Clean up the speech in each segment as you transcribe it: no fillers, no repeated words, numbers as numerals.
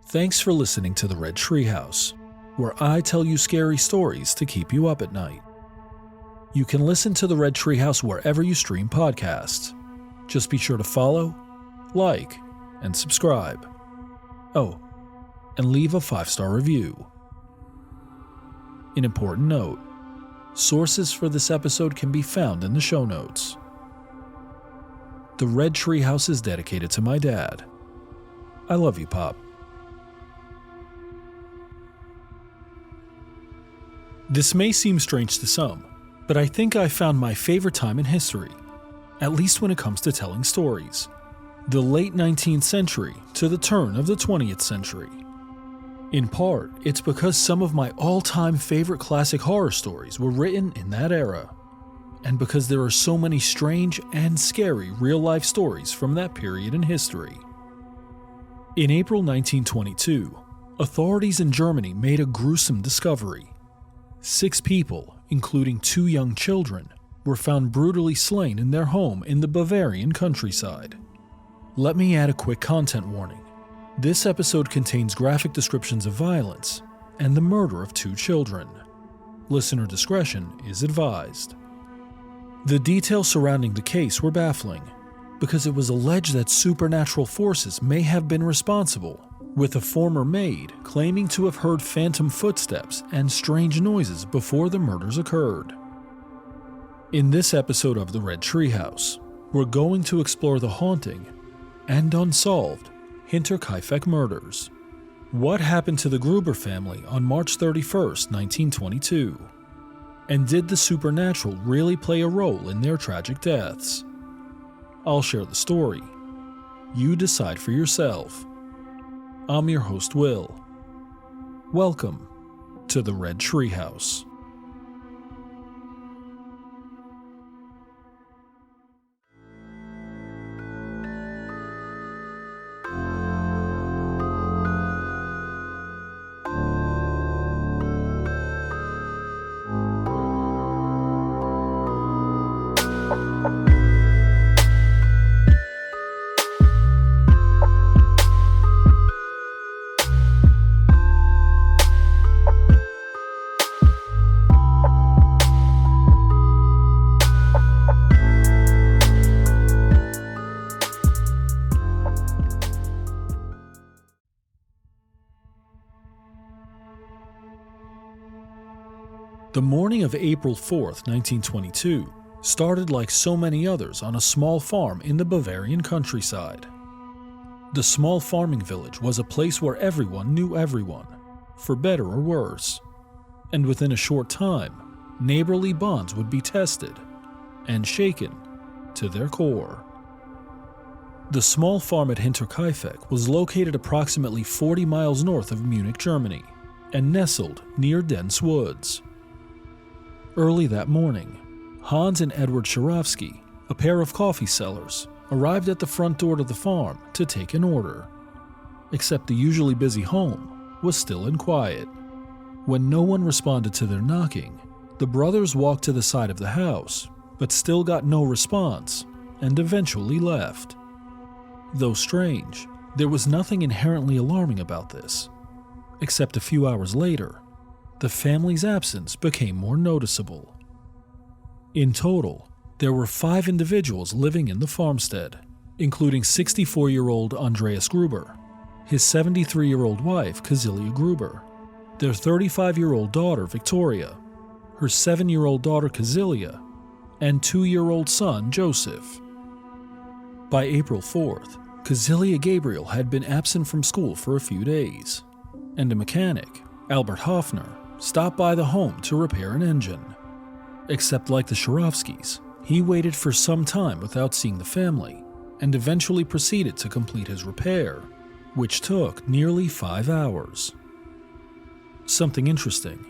Thanks for listening to the Red Treehouse, where I tell you scary stories to keep you up at night. You can listen to the Red Treehouse wherever you stream podcasts. Just be sure to follow, like, and subscribe. Oh, and leave a 5-star review. An important note: sources for this episode can be found in the show notes. The Red Treehouse is dedicated to my dad. I love you, Pop. This may seem strange to some, but I think I found my favorite time in history, at least when it comes to telling stories. The late 19th century to the turn of the 20th century. In part, it's because some of my all-time favorite classic horror stories were written in that era, and because there are so many strange and scary real-life stories from that period in history. In April 1922, authorities in Germany made a gruesome discovery. 6 people, including 2 young children, were found brutally slain in their home in the Bavarian countryside. Let me add a quick content warning. This episode contains graphic descriptions of violence and the murder of 2 children. Listener discretion is advised. The details surrounding the case were baffling, because it was alleged that supernatural forces may have been responsible, with a former maid claiming to have heard phantom footsteps and strange noises before the murders occurred. In this episode of the Red Treehouse, we're going to explore the haunting and unsolved Hinterkaifeck Murders. What happened to the Gruber family on March 31st, 1922? And did the supernatural really play a role in their tragic deaths? I'll share the story. You decide for yourself. I'm your host, Will. Welcome to the Red Treehouse. The morning of April 4th, 1922, started like so many others on a small farm in the Bavarian countryside. The small farming village was a place where everyone knew everyone, for better or worse, and within a short time, neighborly bonds would be tested and shaken to their core. The small farm at Hinterkaifeck was located approximately 40 miles north of Munich, Germany, and nestled near dense woods. Early that morning, Hans and Edward Sharofsky, a pair of coffee sellers, arrived at the front door to the farm to take an order. Except the usually busy home was still and quiet. When no one responded to their knocking, the brothers walked to the side of the house, but still got no response, and eventually left. Though strange, there was nothing inherently alarming about this, except a few hours later, the family's absence became more noticeable. In total, there were 5 individuals living in the farmstead, including 64-year-old Andreas Gruber, his 73-year-old wife Cecilia Gruber, their 35-year-old daughter Victoria, her 7-year-old daughter Cecilia, and 2-year-old son Joseph. By April 4th, Cecilia Gabriel had been absent from school for a few days, and a mechanic, Albert Hoffner, stopped by the home to repair an engine. Except like the Sharofskys, he waited for some time without seeing the family, and eventually proceeded to complete his repair, which took nearly 5 hours. Something interesting.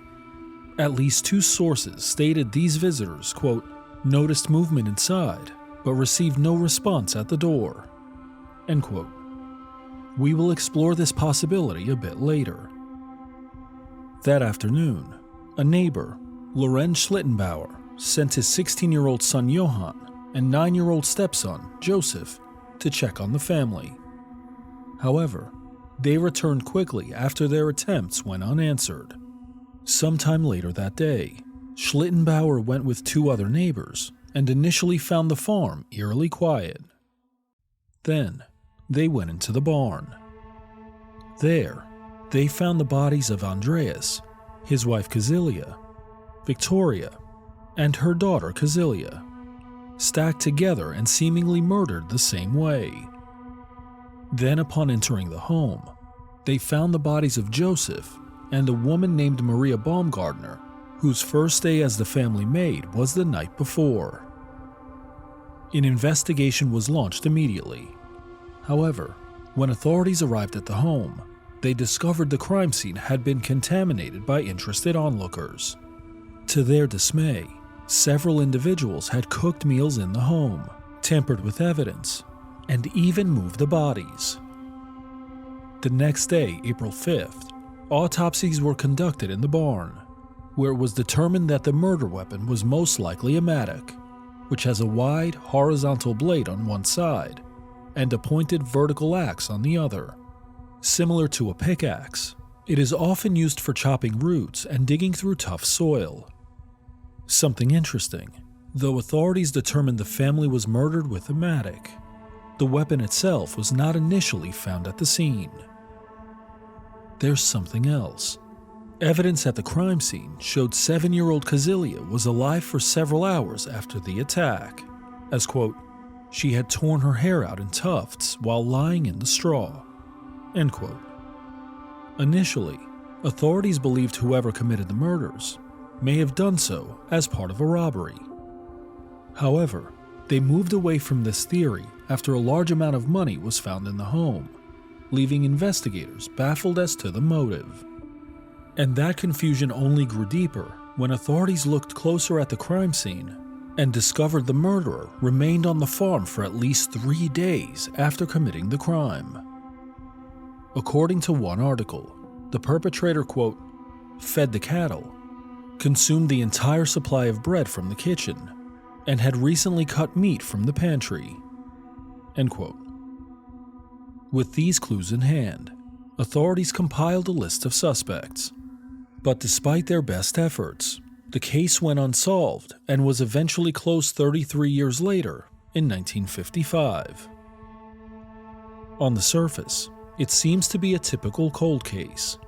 At least 2 sources stated these visitors, quote, noticed movement inside, but received no response at the door, end quote. We will explore this possibility a bit later. That afternoon, a neighbor, Lorenz Schlittenbauer, sent his 16-year-old son Johann and 9-year-old stepson Joseph to check on the family. However, They returned quickly after their attempts went unanswered. Sometime later that day, Schlittenbauer went with 2 other neighbors and initially found the farm eerily quiet. Then, they went into the barn. There, they found the bodies of Andreas, his wife Kazilia, Victoria, and her daughter Kazilia, stacked together and seemingly murdered the same way. Then, upon entering the home, they found the bodies of Joseph and a woman named Maria Baumgartner, whose first day as the family maid was the night before. An investigation was launched immediately. However, when authorities arrived at the home, they discovered the crime scene had been contaminated by interested onlookers. To their dismay, several individuals had cooked meals in the home, tampered with evidence, and even moved the bodies. The next day, April 5th, autopsies were conducted in the barn, where it was determined that the murder weapon was most likely a mattock, which has a wide, horizontal blade on one side and a pointed vertical axe on the other. Similar to a pickaxe, it is often used for chopping roots and digging through tough soil. Something interesting, though authorities determined the family was murdered with a mattock, the weapon itself was not initially found at the scene. There's something else. Evidence at the crime scene showed 7-year-old Kazilia was alive for several hours after the attack, as, quote, she had torn her hair out in tufts while lying in the straw, end quote. Initially, authorities believed whoever committed the murders may have done so as part of a robbery. However, they moved away from this theory after a large amount of money was found in the home, leaving investigators baffled as to the motive. And that confusion only grew deeper when authorities looked closer at the crime scene and discovered the murderer remained on the farm for at least 3 days after committing the crime. According to one article, the perpetrator, quote, fed the cattle, consumed the entire supply of bread from the kitchen, and had recently cut meat from the pantry, end quote. With these clues in hand, authorities compiled a list of suspects. But despite their best efforts, the case went unsolved and was eventually closed 33 years later in 1955. On the surface, it seems to be a typical cold case.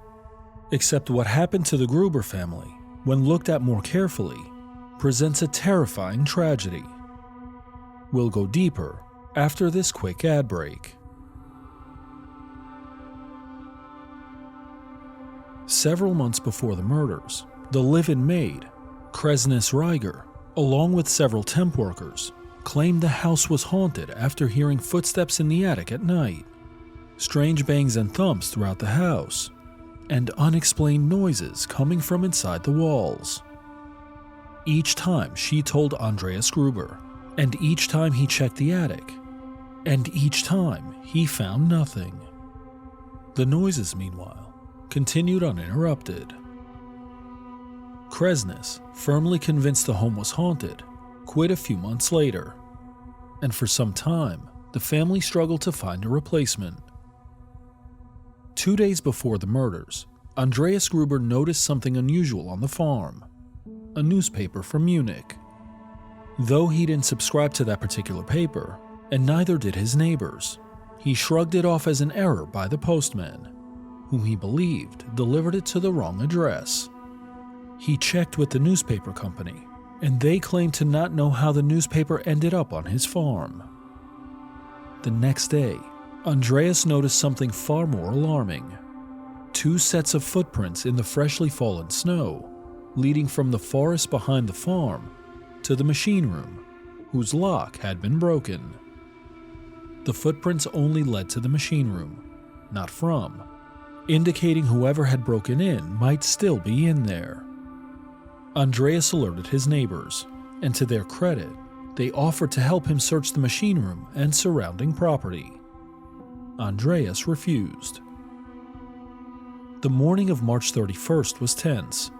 Except what happened to the Gruber family, when looked at more carefully, presents a terrifying tragedy. We'll go deeper after this quick ad break. Several months before the murders, the live-in maid, Kresnis Reiger, along with several temp workers, claimed the house was haunted after hearing footsteps in the attic at night, strange bangs and thumps throughout the house, and unexplained noises coming from inside the walls. Each time she told Andreas Gruber, and each time he checked the attic, and each time he found nothing. The noises, meanwhile, continued uninterrupted. Kresnis, firmly convinced the home was haunted, quit a few months later, and for some time, the family struggled to find a replacement. 2 days before the murders, Andreas Gruber noticed something unusual on the farm, a newspaper from Munich. Though he didn't subscribe to that particular paper, and neither did his neighbors, he shrugged it off as an error by the postman, whom he believed delivered it to the wrong address. He checked with the newspaper company, and they claimed to not know how the newspaper ended up on his farm. The next day, Andreas noticed something far more alarming. 2 sets of footprints in the freshly fallen snow, leading from the forest behind the farm to the machine room, whose lock had been broken. The footprints only led to the machine room, not from, indicating whoever had broken in might still be in there. Andreas alerted his neighbors, and to their credit, they offered to help him search the machine room and surrounding property. Andreas refused. The morning of March 31st was tense,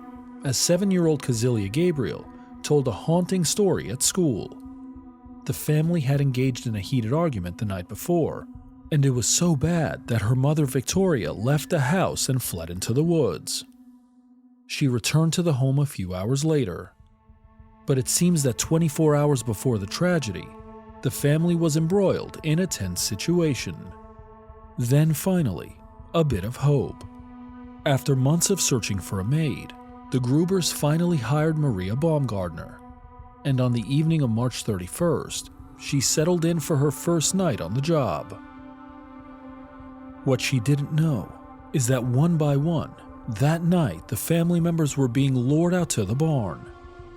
as 7-year-old Kazilia Gabriel told a haunting story at school. The family had engaged in a heated argument the night before, and it was so bad that her mother Victoria left the house and fled into the woods. She returned to the home a few hours later, but it seems that 24 hours before the tragedy, the family was embroiled in a tense situation. Then finally, a bit of hope. After months of searching for a maid, the Grubers finally hired Maria Baumgartner, and on the evening of March 31st, she settled in for her first night on the job. What she didn't know is that one by one, that night the family members were being lured out to the barn,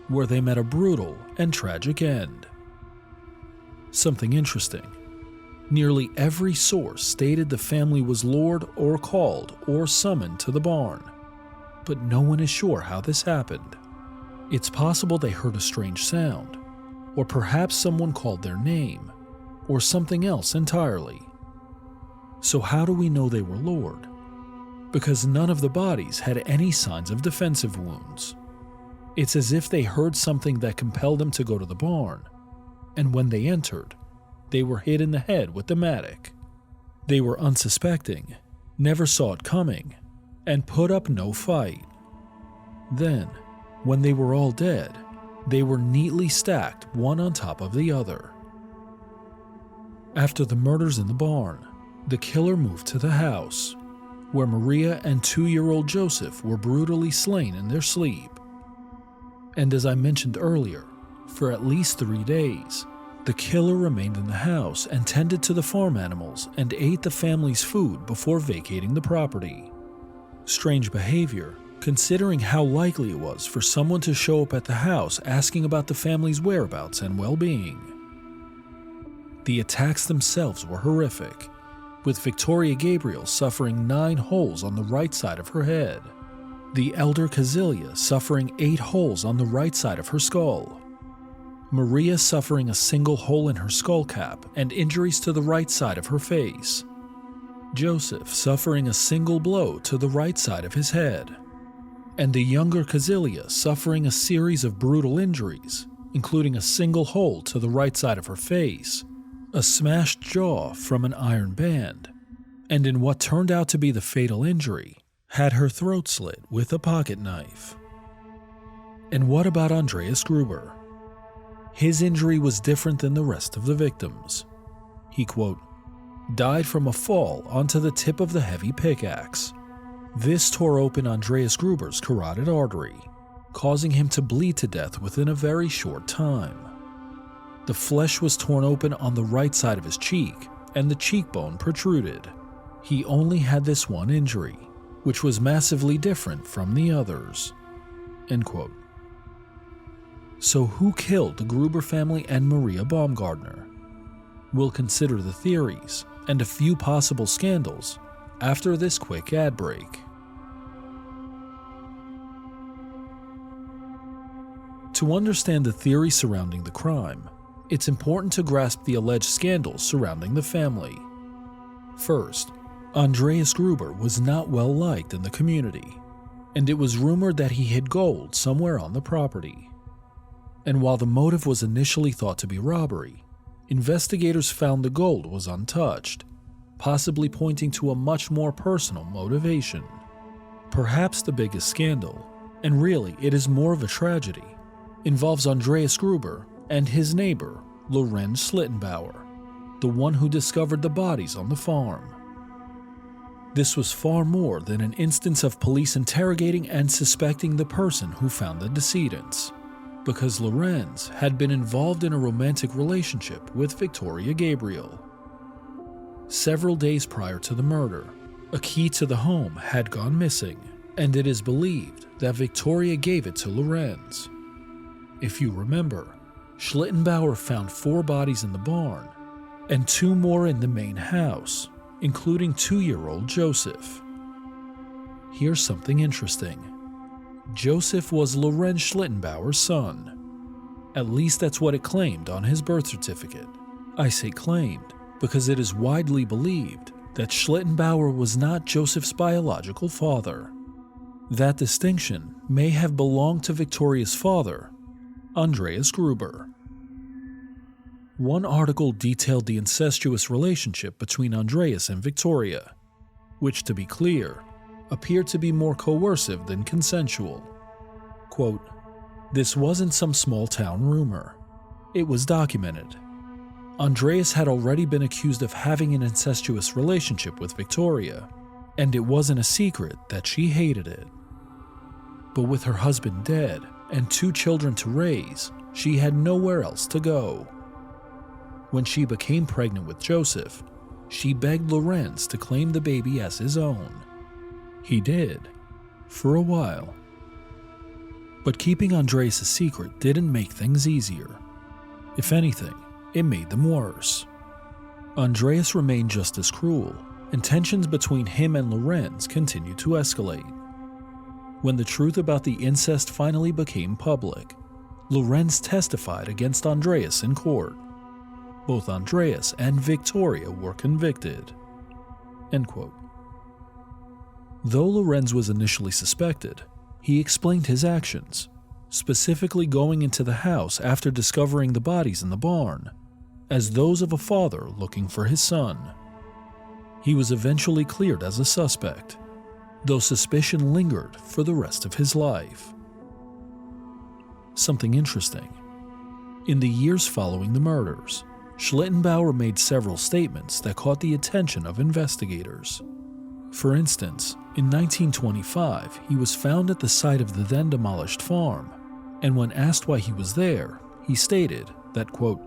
where they met a brutal and tragic end. Something interesting. Nearly every source stated the family was lured or called or summoned to the barn, but no one is sure how this happened. It's possible they heard a strange sound, or perhaps someone called their name, or something else entirely. So how do we know they were lured? Because none of the bodies had any signs of defensive wounds. It's as if they heard something that compelled them to go to the barn, and when they entered, they were hit in the head with the mattock. They were unsuspecting, never saw it coming, and put up no fight. Then, when they were all dead, they were neatly stacked one on top of the other. After the murders in the barn, the killer moved to the house, where Maria and 2-year-old Joseph were brutally slain in their sleep. And as I mentioned earlier, for at least 3 days, the killer remained in the house and tended to the farm animals and ate the family's food before vacating the property. Strange behavior, considering how likely it was for someone to show up at the house asking about the family's whereabouts and well-being. The attacks themselves were horrific, with Victoria Gabriel suffering 9 holes on the right side of her head, the elder Kazilia suffering 8 holes on the right side of her skull, Maria suffering a single hole in her skull cap and injuries to the right side of her face, Joseph suffering a single blow to the right side of his head, and the younger Kazilia suffering a series of brutal injuries, including a single hole to the right side of her face, a smashed jaw from an iron band, and in what turned out to be the fatal injury, had her throat slit with a pocket knife. And what about Andreas Gruber? His injury was different than the rest of the victims. He, quote, died from a fall onto the tip of the heavy pickaxe. This tore open Andreas Gruber's carotid artery, causing him to bleed to death within a very short time. The flesh was torn open on the right side of his cheek, and the cheekbone protruded. He only had this one injury, which was massively different from the others. End quote. So who killed the Gruber family and Maria Baumgartner? We'll consider the theories and a few possible scandals after this quick ad break. To understand the theory surrounding the crime, it's important to grasp the alleged scandals surrounding the family. First, Andreas Gruber was not well liked in the community, and it was rumored that he hid gold somewhere on the property. And while the motive was initially thought to be robbery, investigators found the gold was untouched, possibly pointing to a much more personal motivation. Perhaps the biggest scandal, and really it is more of a tragedy, involves Andreas Gruber and his neighbor, Lorenz Schlittenbauer, the one who discovered the bodies on the farm. This was far more than an instance of police interrogating and suspecting the person who found the decedents, because Lorenz had been involved in a romantic relationship with Victoria Gabriel. Several days prior to the murder, a key to the home had gone missing, and it is believed that Victoria gave it to Lorenz. If you remember, Schlittenbauer found 4 bodies in the barn, and 2 more in the main house, including 2-year-old Joseph. Here's something interesting. Joseph was Lorenz Schlittenbauer's son. At least that's what it claimed on his birth certificate. I say claimed because it is widely believed that Schlittenbauer was not Joseph's biological father. That distinction may have belonged to Victoria's father, Andreas Gruber. One article detailed the incestuous relationship between Andreas and Victoria, which, to be clear, appeared to be more coercive than consensual. Quote, "This wasn't some small-town rumor. It was documented. Andreas had already been accused of having an incestuous relationship with Victoria, and it wasn't a secret that she hated it. But with her husband dead and 2 children to raise, she had nowhere else to go. When she became pregnant with Joseph, she begged Lorenz to claim the baby as his own. He did, for a while. But keeping Andreas a secret didn't make things easier. If anything, it made them worse. Andreas remained just as cruel, and tensions between him and Lorenz continued to escalate. When the truth about the incest finally became public, Lorenz testified against Andreas in court. Both Andreas and Victoria were convicted." End quote. Though Lorenz was initially suspected, he explained his actions, specifically going into the house after discovering the bodies in the barn, as those of a father looking for his son. He was eventually cleared as a suspect, though suspicion lingered for the rest of his life. Something interesting. In the years following the murders, Schlittenbauer made several statements that caught the attention of investigators. For instance, in 1925, he was found at the site of the then demolished farm, and when asked why he was there, he stated that, quote,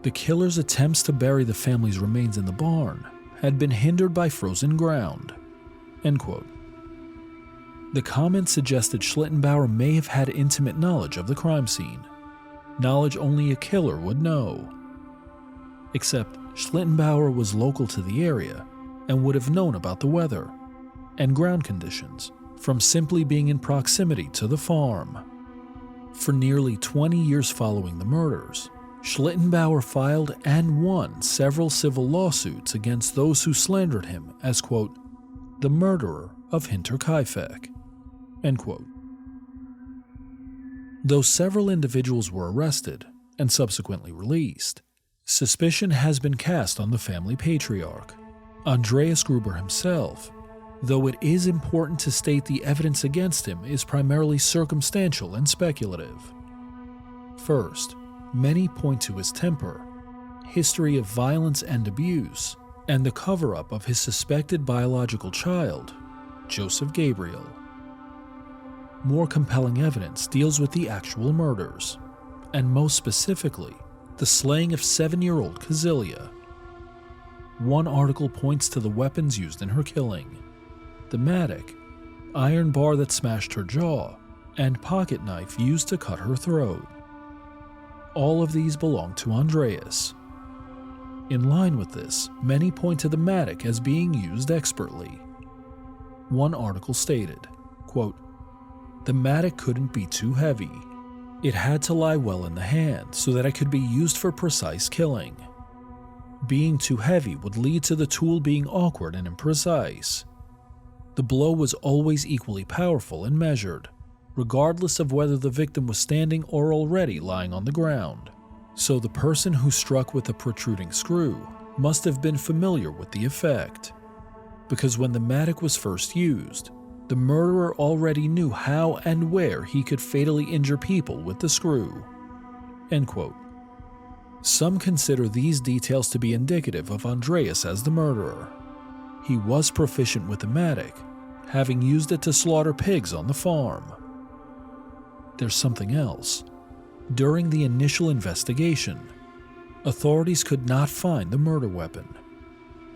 "The killer's attempts to bury the family's remains in the barn had been hindered by frozen ground." End quote. The comment suggested Schlittenbauer may have had intimate knowledge of the crime scene, knowledge only a killer would know. Except Schlittenbauer was local to the area and would have known about the weather and ground conditions from simply being in proximity to the farm. For nearly 20 years following the murders, Schlittenbauer filed and won several civil lawsuits against those who slandered him as, quote, "the murderer of Hinterkaifeck," end quote. Though several individuals were arrested and subsequently released, suspicion has been cast on the family patriarch, Andreas Gruber himself, though it is important to state the evidence against him is primarily circumstantial and speculative. First, many point to his temper, history of violence and abuse, and the cover-up of his suspected biological child, Joseph Gabriel. More compelling evidence deals with the actual murders, and most specifically, the slaying of 7-year-old Kazilia. One article points to the weapons used in her killing: the mattock, iron bar that smashed her jaw, and pocket knife used to cut her throat. All of these belong to Andreas. In line with this, many point to the mattock as being used expertly. One article stated, quote, "The mattock couldn't be too heavy. It had to lie well in the hand so that it could be used for precise killing. Being too heavy would lead to the tool being awkward and imprecise. The blow was always equally powerful and measured, regardless of whether the victim was standing or already lying on the ground. So the person who struck with a protruding screw must have been familiar with the effect, because when the mattock was first used, the murderer already knew how and where he could fatally injure people with the screw." End quote. Some consider these details to be indicative of Andreas as the murderer. He was proficient with the mattock, having used it to slaughter pigs on the farm. There's something else. During the initial investigation, authorities could not find the murder weapon.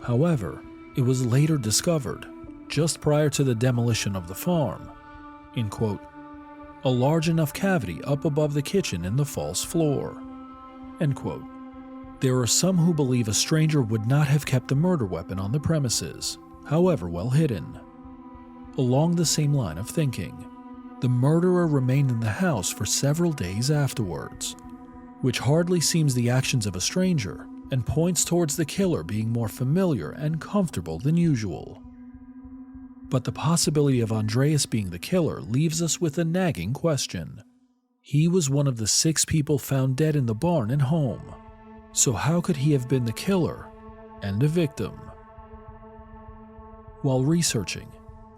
However, it was later discovered, just prior to the demolition of the farm, in, quote, "a large enough cavity up above the kitchen in the false floor," end quote. There are some who believe a stranger would not have kept the murder weapon on the premises, however well hidden. Along the same line of thinking, the murderer remained in the house for several days afterwards, which hardly seems the actions of a stranger and points towards the killer being more familiar and comfortable than usual. But the possibility of Andreas being the killer leaves us with a nagging question. He was one of the 6 people found dead in the barn and home. So how could he have been the killer and a victim? While researching,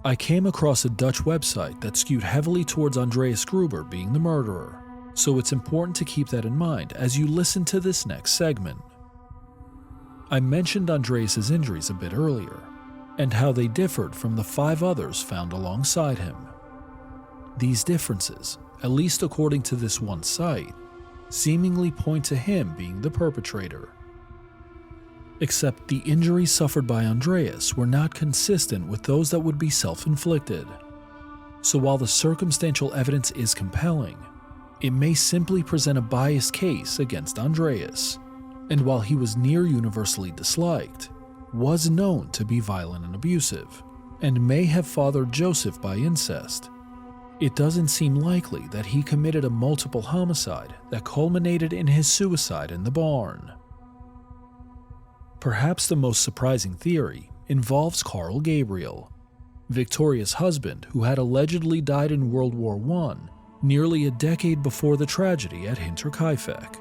I came across a Dutch website that skewed heavily towards Andreas Gruber being the murderer, so it's important to keep that in mind as you listen to this next segment. I mentioned Andreas's injuries a bit earlier, and how they differed from the 5 others found alongside him. These differences, at least according to this one site, seemingly point to him being the perpetrator. Except the injuries suffered by Andreas were not consistent with those that would be self-inflicted. So while the circumstantial evidence is compelling, it may simply present a biased case against Andreas, and while he was near universally disliked, was known to be violent and abusive, and may have fathered Joseph by incest, it doesn't seem likely that he committed a multiple homicide that culminated in his suicide in the barn. Perhaps the most surprising theory involves Carl Gabriel, Victoria's husband who had allegedly died in World War I nearly a decade before the tragedy at Hinterkaifeck.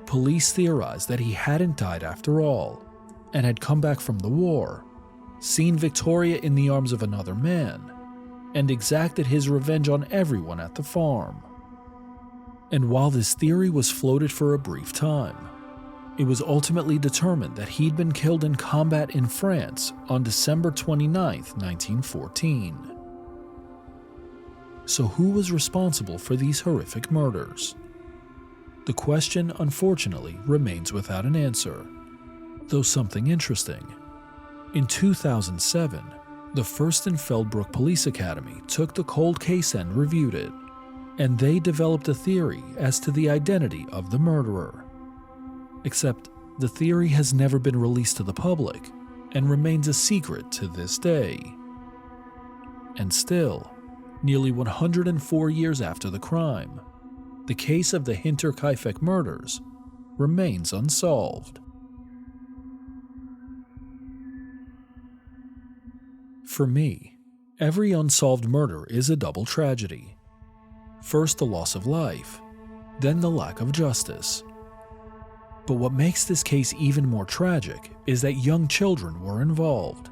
Police theorized that he hadn't died after all, and had come back from the war, seen Victoria in the arms of another man, and exacted his revenge on everyone at the farm. And while this theory was floated for a brief time, it was ultimately determined that he'd been killed in combat in France on December 29, 1914. So who was responsible for these horrific murders? The question, unfortunately, remains without an answer, though something interesting. In 2007, the Furstenfeldbruck Police Academy took the cold case and reviewed it, and they developed a theory as to the identity of the murderer. Except the theory has never been released to the public and remains a secret to this day. And still, nearly 104 years after the crime, the case of the Hinterkaifeck Murders remains unsolved. For me, every unsolved murder is a double tragedy. First the loss of life, then the lack of justice. But what makes this case even more tragic is that young children were involved.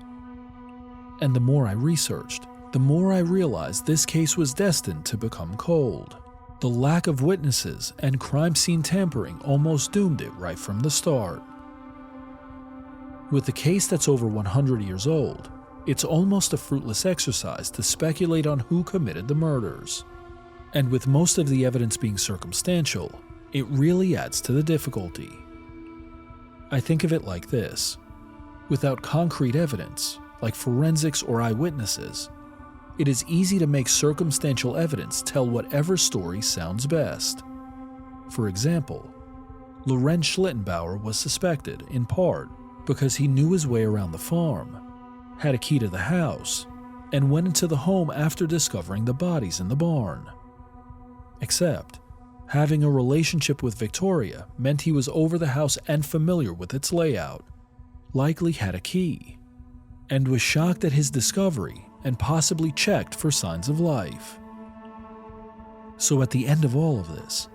And the more I researched, the more I realized this case was destined to become cold. The lack of witnesses and crime scene tampering almost doomed it right from the start. With a case that's over 100 years old, it's almost a fruitless exercise to speculate on who committed the murders. And with most of the evidence being circumstantial, it really adds to the difficulty. I think of it like this. Without concrete evidence, like forensics or eyewitnesses, it is easy to make circumstantial evidence tell whatever story sounds best. For example, Lorenz Schlittenbauer was suspected, in part, because he knew his way around the farm, had a key to the house, and went into the home after discovering the bodies in the barn. Except, having a relationship with Victoria meant he was over the house and familiar with its layout, likely had a key, and was shocked at his discovery and possibly checked for signs of life. So at the end of all of this,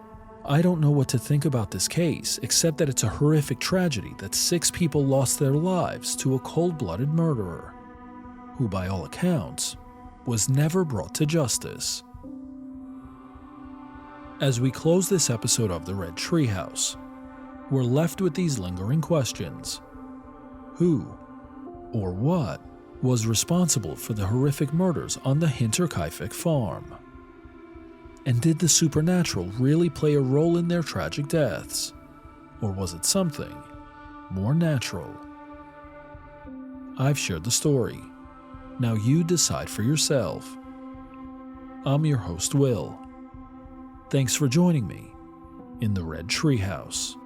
I don't know what to think about this case except that it's a horrific tragedy that 6 people lost their lives to a cold-blooded murderer, who by all accounts, was never brought to justice. As we close this episode of the Red Treehouse, we're left with these lingering questions. Who, or what, was responsible for the horrific murders on the Hinterkaifeck farm? And did the supernatural really play a role in their tragic deaths? Or was it something more natural? I've shared the story. Now you decide for yourself. I'm your host, Will. Thanks for joining me in the Red Treehouse.